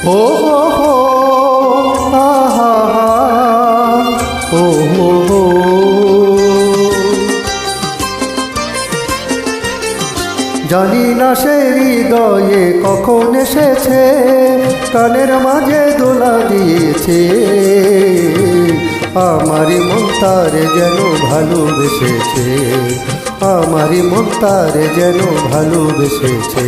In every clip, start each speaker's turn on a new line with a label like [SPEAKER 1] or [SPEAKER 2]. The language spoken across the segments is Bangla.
[SPEAKER 1] ও হো হো, আহা হা, ও হো হো। জানি না সে হৃদয়ে কখন এসেছে, কানের মাঝে দোলা দিয়েছে। আমারই মন তারে যেন ভালোবেসেছে, আমারই মন তারে যেন ভালোবেসেছে।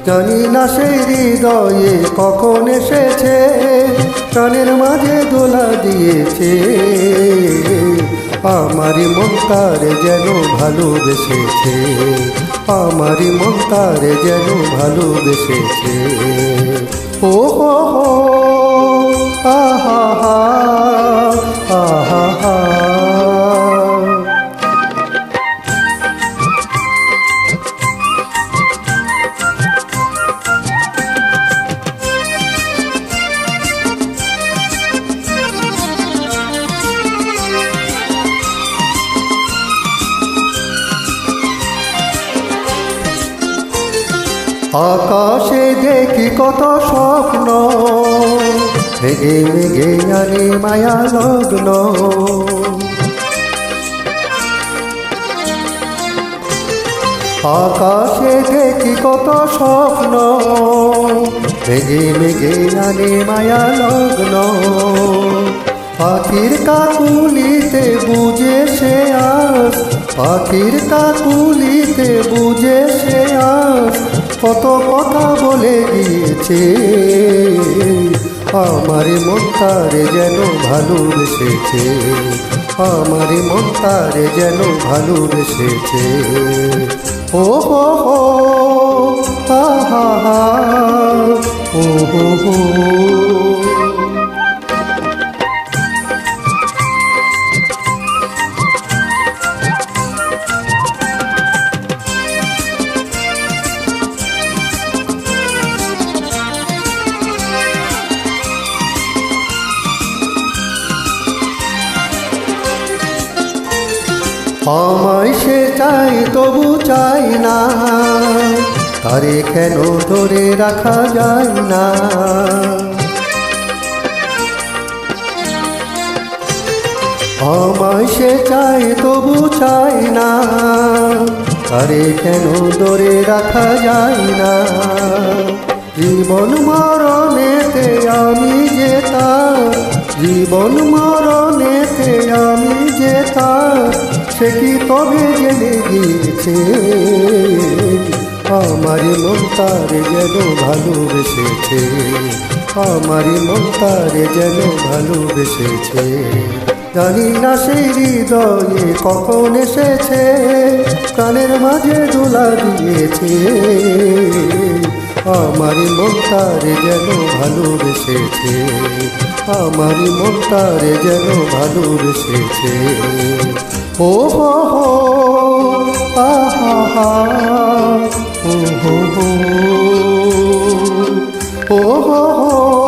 [SPEAKER 1] জানি না সেই হৃদয়ে কখন এসেছে, কানের মাঝে দোলা দিয়েছে। আমারই মন তারে যেন ভালোবেসেছে, আমারই মন তারে যেন ভালোবেসেছে। ও হো হো, আহা হা, আহা হা। আকাশে দেখি কত স্বপ্ন, মেঘে মেঘে আনে মায়া লগ্ন। আকাশে দেখি কত স্বপ্ন, মেঘে মেঘে আনে মায়া লগ্ন। পাখির কাকুলিতে বুঝে সে আস, পাখির কাকুলিতে বুঝে সে আস। কত কথা বলে গিয়েছে, আমারই মন তারে যেন ভালোবেসেছে, আমারই মন তারে যেন ভালোবেসেছে। ও হো হো, আহা হা, ও হো হো। আমায় সে চাই তবু চাই না, তারে কেন ধরে রাখা যায় না। আমায় সে চাই তবু চাই না, তারে কেন ধরে রাখা যায় না। জীবন মরণেতে আমি যে তার, জীবন মরণেতে আমি যে তার, সে কি তবে জেনে গিয়েছে। আমারই মন তারে যেন ভালোবেসেছে, আমারই মন তারে যেন ভালোবেসেছে। জানি না সেই হৃদয়ে কখন এসেছে, কানের মাঝে দোলা দিয়েছে। আমারই মন তারে যেন ভালোবেসেছে, আমারই মন তারে যেন ভালোবেসেছে। ও হো হো, আহা হা, ও হো হো, ও হো হো।